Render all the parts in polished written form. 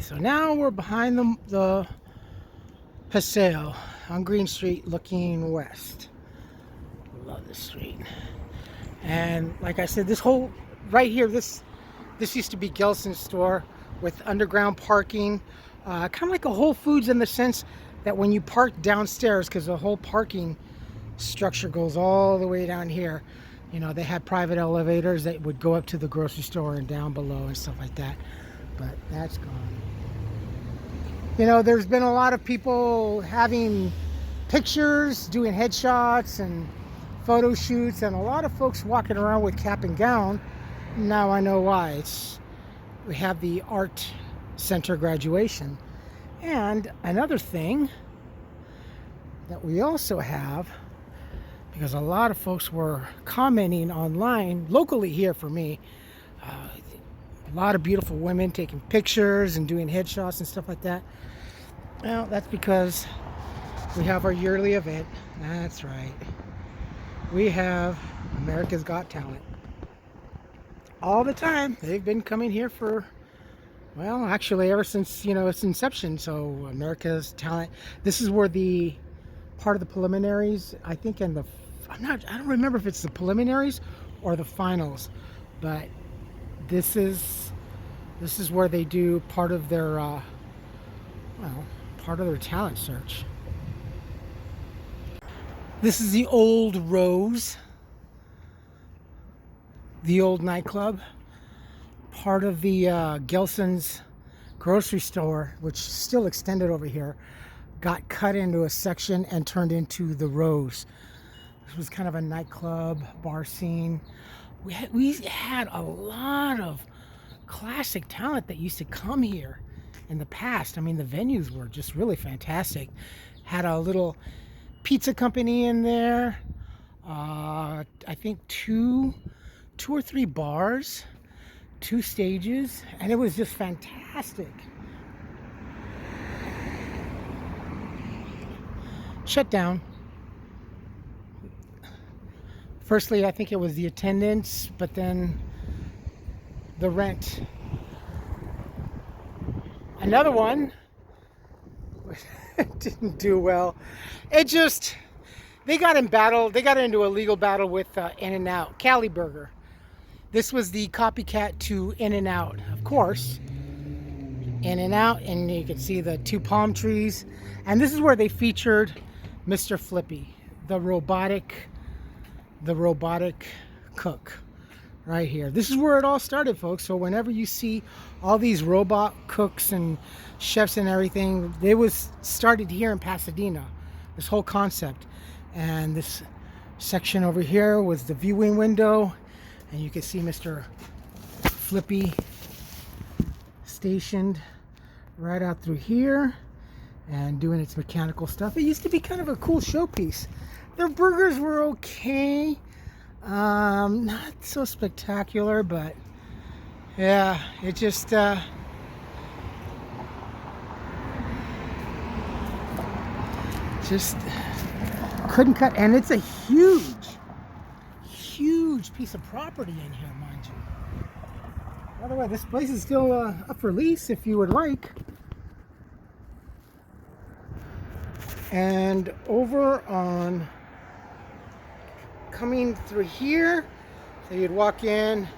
So now we're behind the Paseo on Green Street looking west. Love this street. And like I said, this whole right here, this used to be Gelson's store with underground parking, kind of like a Whole Foods in the sense that when you park downstairs, because the whole parking structure goes all the way down here, you know, they had private elevators that would go up to the grocery store and down below and stuff like that, but that's gone. You know, there's been a lot of people having pictures, doing headshots and photo shoots, and a lot of folks walking around with cap and gown. Now I know why. We have the art center graduation. And another thing that we also have, because a lot of folks were commenting online, locally here for me, a lot of beautiful women taking pictures and doing headshots and stuff like that. Well, that's because we have our yearly event. That's right. We have America's Got Talent. All the time. They've been coming here for, well, actually ever since, you know, its inception. So America's Talent. This is where the part of the preliminaries, I think, and the, I don't remember if it's the preliminaries or the finals, but this is where they do part of their, part of their talent search. This is the Old Rose, the old nightclub, part of the Gelson's grocery store, which still extended over here, got cut into a section and turned into the Rose. This was kind of a nightclub, bar scene. We had a lot of classic talent that used to come here in the past. I mean, the venues were just really fantastic. Had a little pizza company in there. I think two or three bars, 2 stages, and it was just fantastic. Shut down. Firstly, I think it was the attendance, but then the rent. Another one didn't do well. It just, they got into a legal battle with In-N-Out, Cali Burger. This was the copycat to In-N-Out, of course. In-N-Out, and you can see the 2 palm trees. And this is where they featured Mr. Flippy, the robotic cook. Right here. This is where it all started, folks. So whenever you see all these robot cooks and chefs and everything, it was started here in Pasadena, this whole concept. And this section over here was the viewing window, and you can see Mr. Flippy stationed right out through here and doing its mechanical stuff. It used to be kind of a cool showpiece. Their burgers were okay. Not so spectacular, but yeah, it just couldn't cut. And it's a huge piece of property in here, mind you. By the way, this place is still up for lease if you would like. And over on coming through here, so you'd walk in,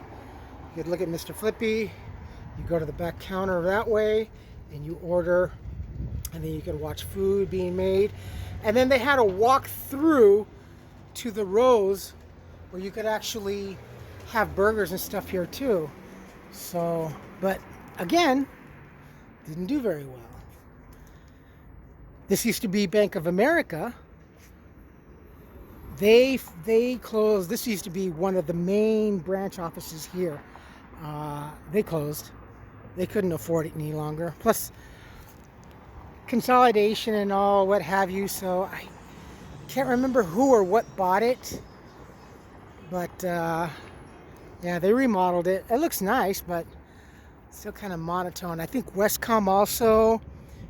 you'd look at Mr. Flippy, you go to the back counter that way, and you order, and then you could watch food being made. And then they had a walk through to the Rose where you could actually have burgers and stuff here too. So, but again, didn't do very well. This used to be Bank of America. They closed. This used to be one of the main branch offices here. They closed. They couldn't afford it any longer. Plus, consolidation and all, what have you. So I can't remember who or what bought it. But yeah, they remodeled it. It looks nice, but still kind of monotone. I think Westcom also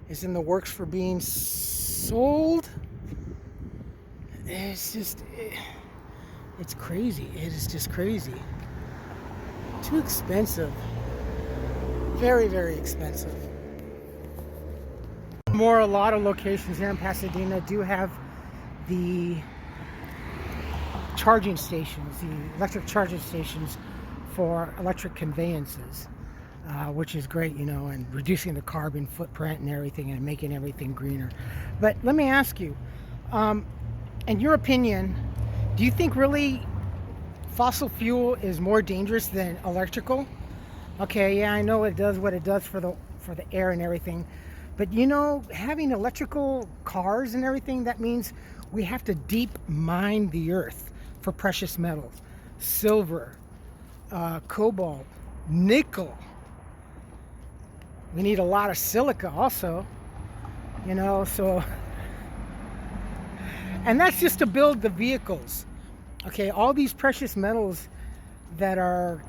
is in the works for being sold. It's just, it's crazy. It is just crazy. Too expensive. Very, very expensive. A lot of locations here in Pasadena do have the charging stations, the electric charging stations for electric conveyances, which is great, you know, and reducing the carbon footprint and everything and making everything greener. But let me ask you, in your opinion, do you think really fossil fuel is more dangerous than electrical? Okay, yeah, I know it does what it does for the air and everything, but you know, having electrical cars and everything, that means we have to deep mine the earth for precious metals, silver, cobalt, nickel. We need a lot of silica also, you know, so, and that's just to build the vehicles. Okay, all these precious metals that are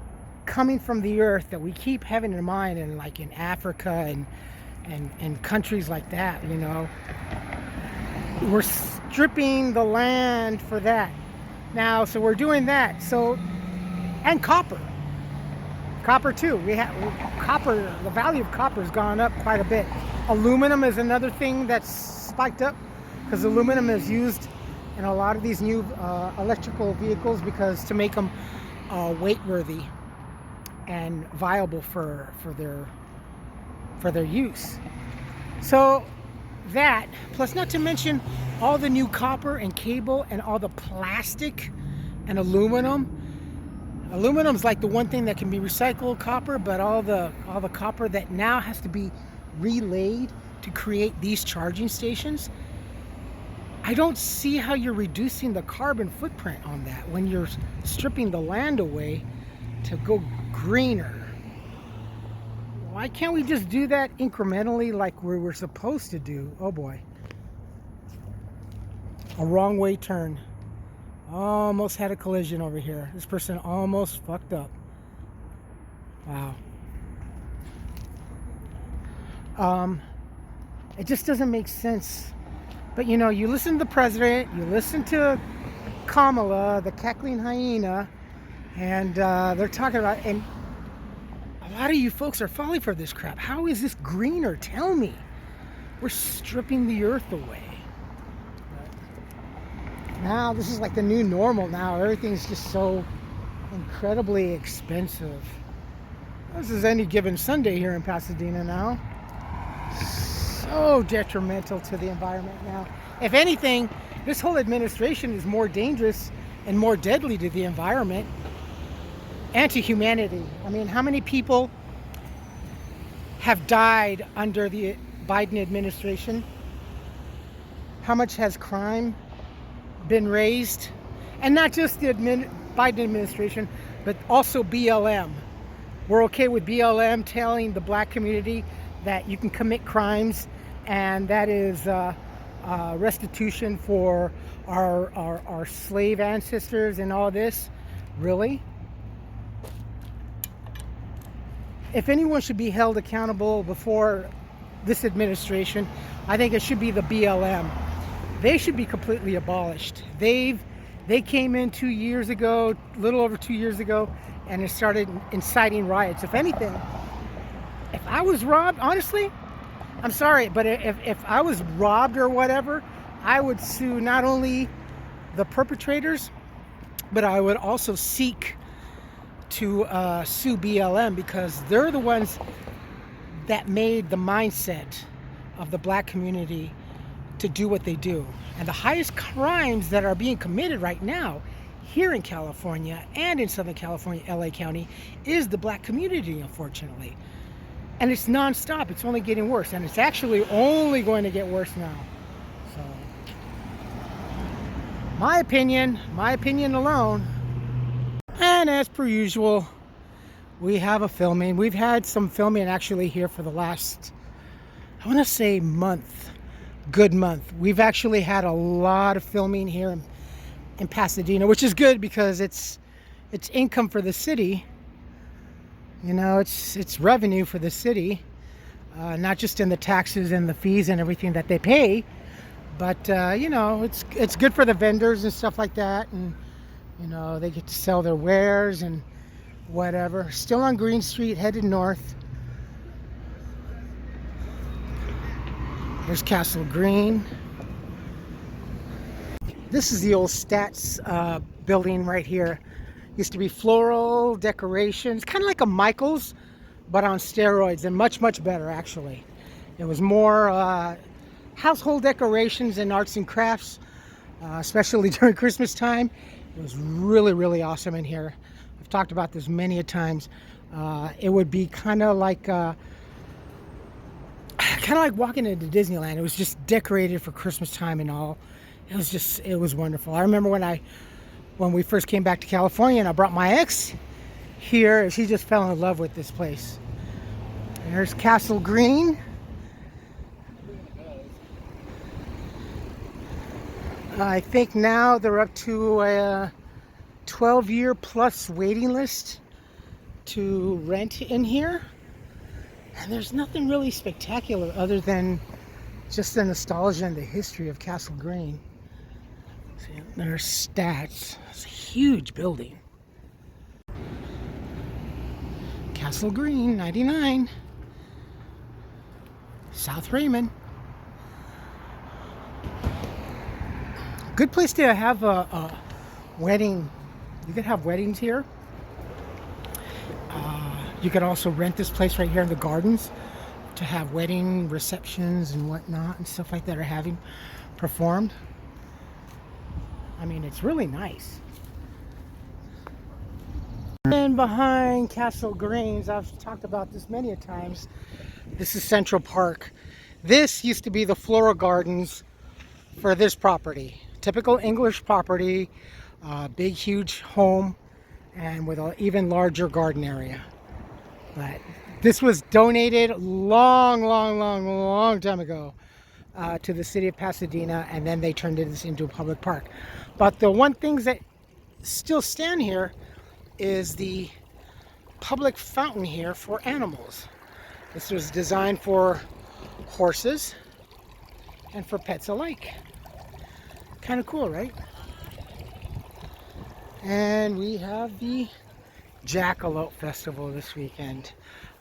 coming from the earth that we keep having in mind, and like in Africa and countries like that, you know, we're stripping the land for that now, so we're doing that. So, and copper too, we have copper. The value of copper has gone up quite a bit. Aluminum is another thing that's spiked up, because aluminum is used in a lot of these new electrical vehicles, because to make them weight worthy and viable for their use. So that, plus not to mention all the new copper and cable and all the plastic and aluminum. Aluminum's like the one thing that can be recycled copper, but all the copper that now has to be relayed to create these charging stations. I don't see how you're reducing the carbon footprint on that when you're stripping the land away to go greener. Why can't we just do that incrementally like we were supposed to do? Oh boy. A wrong way turn. Almost had a collision over here. This person almost fucked up. Wow. It just doesn't make sense. But you know, you listen to the president, you listen to Kamala, the cackling hyena, and they're talking about, and a lot of you folks are falling for this crap. How is this greener? Tell me. We're stripping the earth away. Now this is like the new normal now. Everything's just so incredibly expensive. This is any given Sunday here in Pasadena now. So detrimental to the environment now. If anything, this whole administration is more dangerous and more deadly to the environment and to humanity. I mean, how many people have died under the Biden administration? How much has crime been raised? And not just the Biden administration, but also BLM. We're okay with BLM telling the black community that you can commit crimes, and that is restitution for our slave ancestors and all this. Really? If anyone should be held accountable before this administration, I think it should be the BLM. They should be completely abolished. They came in 2 years ago, a little over 2 years ago, and it started inciting riots. If anything, if I was robbed, honestly, I'm sorry, but if I was robbed or whatever, I would sue not only the perpetrators, but I would also seek to sue BLM, because they're the ones that made the mindset of the black community to do what they do. And the highest crimes that are being committed right now here in California and in Southern California, LA County, is the black community, unfortunately. And it's non-stop. It's only getting worse, and it's actually only going to get worse now. So, my opinion alone. And as per usual, we have a filming. We've had some filming actually here for the last, I want to say, good month. We've actually had a lot of filming here in Pasadena, which is good because it's income for the city. You know, it's revenue for the city, not just in the taxes and the fees and everything that they pay, but you know, it's good for the vendors and stuff like that, and you know, they get to sell their wares and whatever. Still on Green Street, headed north. There's Castle Green. This is the old Stats building right here. Used to be floral decorations, kind of like a Michael's, but on steroids, and much, much better actually. It was more household decorations and arts and crafts, especially during Christmas time. It was really, really awesome in here. I've talked about this many a times. It would be kind of like walking into Disneyland. It was just decorated for Christmas time and all. It was wonderful. I remember when we first came back to California and I brought my ex here, and she just fell in love with this place. There's Castle Green. I think now they're up to a 12-year plus waiting list to rent in here. And there's nothing really spectacular other than just the nostalgia and the history of Castle Green. See, there's Stats. It's a huge building. Castle Green, 99. South Raymond. Good place to have a wedding. You could have weddings here. You could also rent this place right here in the gardens to have wedding receptions and whatnot and stuff like that are having performed. I mean, it's really nice. And behind Castle Greens, I've talked about this many a times, this is Central Park. This used to be the floral gardens for this property. Typical English property, big huge home, and with an even larger garden area. But this was donated long time ago to the city of Pasadena, and then they turned this into a public park. But the one things that still stand here is the public fountain here for animals. This was designed for horses and for pets alike. Kind of cool, right? And we have the Jackalope Festival this weekend.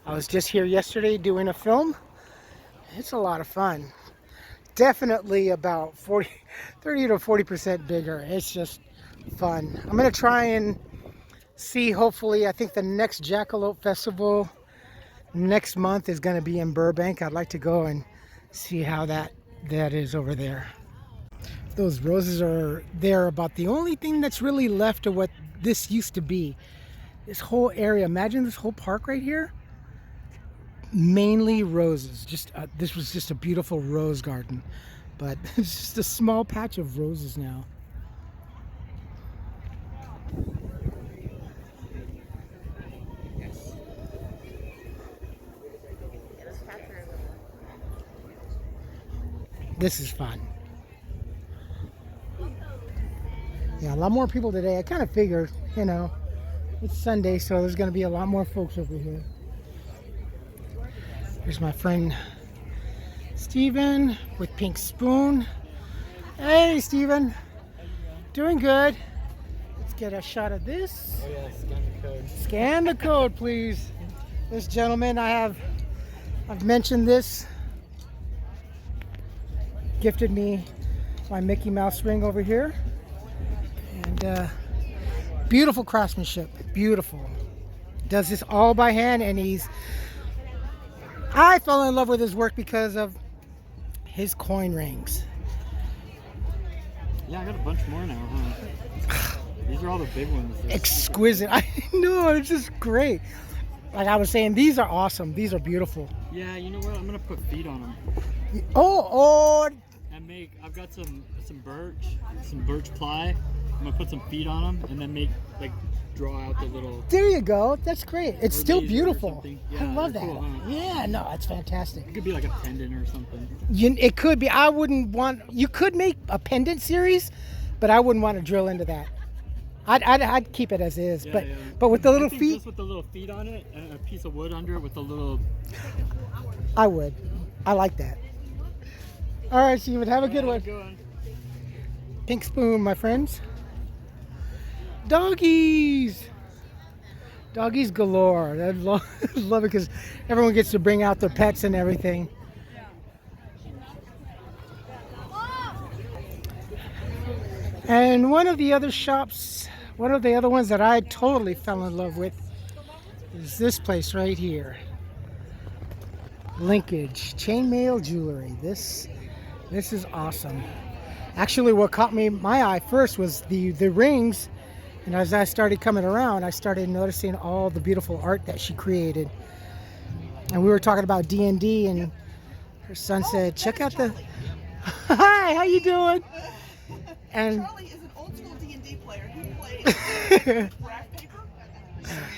I was just here yesterday doing a film. It's a lot of fun. Definitely about 30 to 40% bigger. It's just fun. I'm going to try and see, hopefully, I think the next Jackalope Festival next month is going to be in Burbank. I'd like to go and see how that is over there. Those roses are there, about the only thing that's really left of what this used to be. This whole area, imagine this whole park right here, mainly roses. This was just a beautiful rose garden, but it's just a small patch of roses now. This is fun. Yeah, a lot more people today. I kind of figured, you know, it's Sunday, so there's going to be a lot more folks over here. Here's my friend Steven with Pink Spoon. Hey, Steven. Doing good. Let's get a shot of this. Oh yeah, scan the code. Scan the code, please. This gentleman, I've mentioned this, gifted me my Mickey Mouse ring over here. And beautiful craftsmanship, beautiful. Does this all by hand, and I fell in love with his work because of his coin rings. Yeah, I got a bunch more now, huh? These are all the big ones. Exquisite. I know, it's just great. Like I was saying, these are awesome. These are beautiful. Yeah, you know what? I'm gonna put feet on them. Oh. And I've got some birch ply. I'm gonna put some feet on them and then draw out the little. There you go. That's great. It's still beautiful. Yeah, I love that. Cool, huh? Yeah, no, it's fantastic. It could be like a pendant or something. It could be. I wouldn't want. You could make a pendant series, but I wouldn't want to drill into that. I'd keep it as is. Yeah, but with the little feet. Just with the little feet on it and a piece of wood under it with the little. I would. I like that. All right, Steven. Have a good one. Good one. Pink Spoon, my friends. Doggies galore. I love it because everyone gets to bring out their pets and everything. And one of the other shops, one of the other ones that I totally fell in love with is this place right here. Linkage chainmail jewelry. This is awesome. Actually, what caught my eye first was the rings, and as I started coming around, I started noticing all the beautiful art that she created. And we were talking about D&D, and her son said, "Check out the." Hi, how you doing? And Charlie is an old school D&D player. He plays graph paper,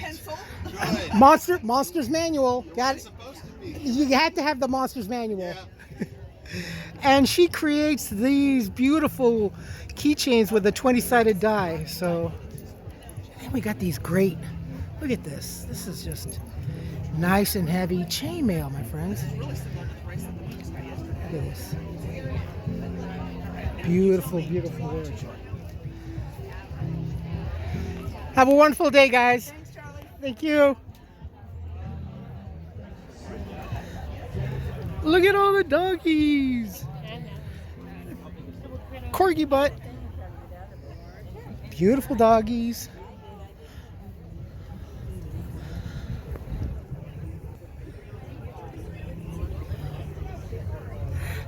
pencil. Monsters Manual. Got it. You have to have the Monsters Manual. And she creates these beautiful keychains with a 20-sided die. So, and then we got these great. Look at this. This is just nice and heavy chainmail, my friends. Look at this. Beautiful, beautiful work. Have a wonderful day, guys. Thanks, Charlie. Thank you. Look at all the doggies. Corgi butt. Beautiful doggies.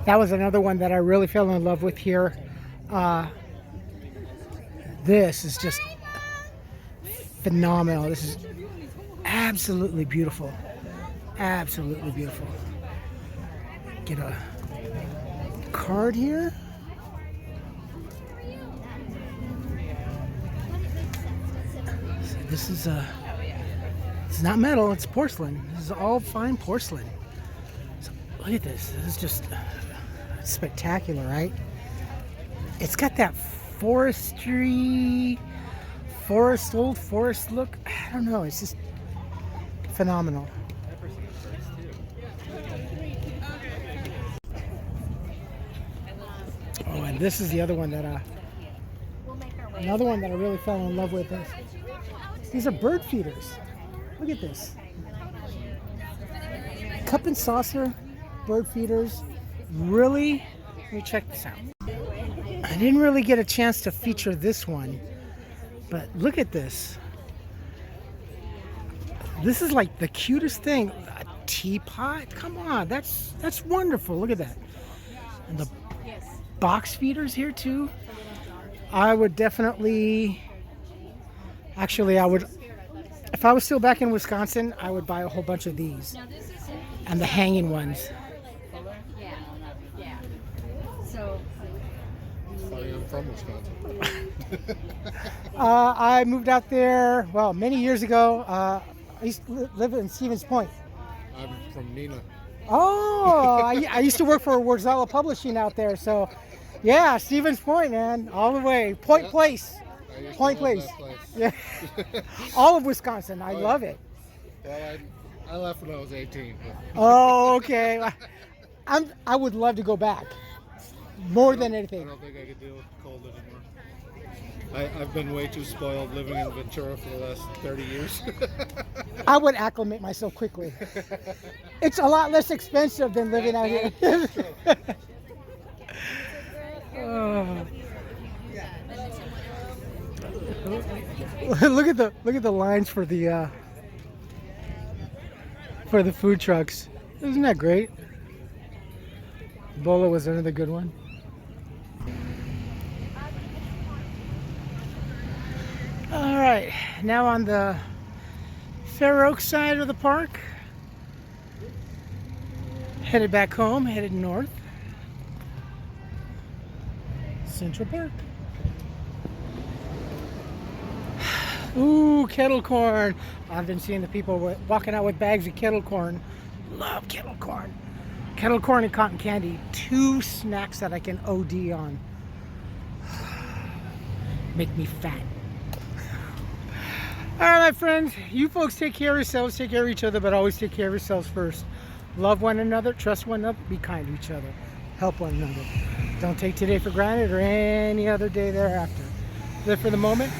That was another one that I really fell in love with here. This is just phenomenal. This is absolutely beautiful. Absolutely beautiful. Get a card here. So this is it's not metal, it's porcelain. This is all fine porcelain. So look at this. This is just spectacular, right? It's got that old forest look. I don't know, it's just phenomenal. Oh, and this is the other one that another one that I really fell in love with. These are bird feeders. Look at this. Cup and saucer bird feeders. Really? Let me check this out. I didn't really get a chance to feature this one, but look at this. This is like the cutest thing. A teapot? Come on, that's wonderful. Look at that. And the box feeders here too. I would definitely, actually I would, if I was still back in Wisconsin, I would buy a whole bunch of these. And the hanging ones. Yeah. So. I'm from Wisconsin. I moved out there, well, many years ago. I used to live in Stevens Point. I'm from Neenah. Oh, I used to work for Warzala Publishing out there. So, yeah, Stevens Point, man, all the way. Point Place. Point Place. Yeah. All of Wisconsin. I love it. Well, I left when I was 18. Oh, okay. I would love to go back. More than anything. I don't think I could deal with the cold anymore. I've been way too spoiled living in Ventura for the last 30 years. I would acclimate myself quickly. It's a lot less expensive than living out here. Oh. Look at the lines for the food trucks. Isn't that great? Bola was another good one. All right, now on the Fair Oaks side of the park. Headed back home, headed north. Central Park. Ooh, kettle corn. I've been seeing the people walking out with bags of kettle corn. Love kettle corn. Kettle corn and cotton candy. Two snacks that I can OD on. Make me fat. All right, my friends. You folks take care of yourselves, take care of each other, but always take care of yourselves first. Love one another, trust one another, be kind to each other. Help one another. Don't take today for granted or any other day thereafter. Live for the moment.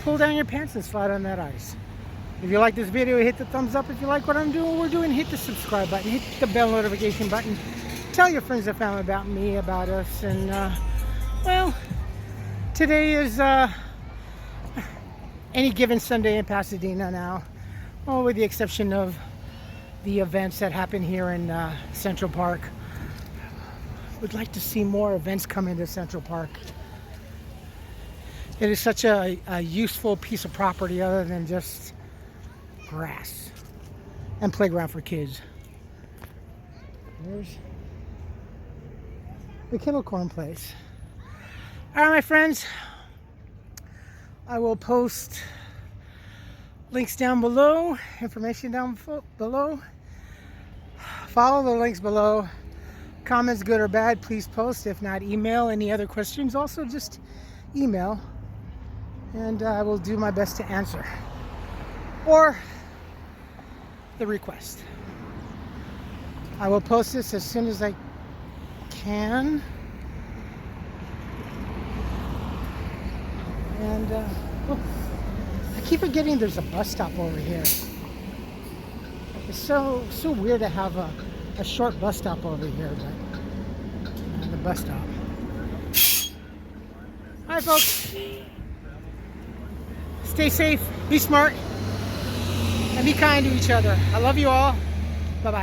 Pull down your pants and slide on that ice. If you like this video, hit the thumbs up. If you like what I'm doing, we're doing, hit the subscribe button, hit the bell notification button. Tell your friends and family about me, about us, and well, Today is any given Sunday in Pasadena now, well, with the exception of the events that happen here in Central Park. Would like to see more events come into Central Park. It is such a useful piece of property other than just grass and playground for kids. There's the Kettle Corn place. All right, my friends, I will post links down below, information down below. Follow the links below. Comments, good or bad, please post. If not, email. Any other questions, also just email, and I will do my best to answer, or the request. I will post this as soon as I can. And oh, I keep forgetting there's a bus stop over here. It's so weird to have a short bus stop over here, but the bus stop. All right, folks. Stay safe, be smart, and be kind to each other. I love you all.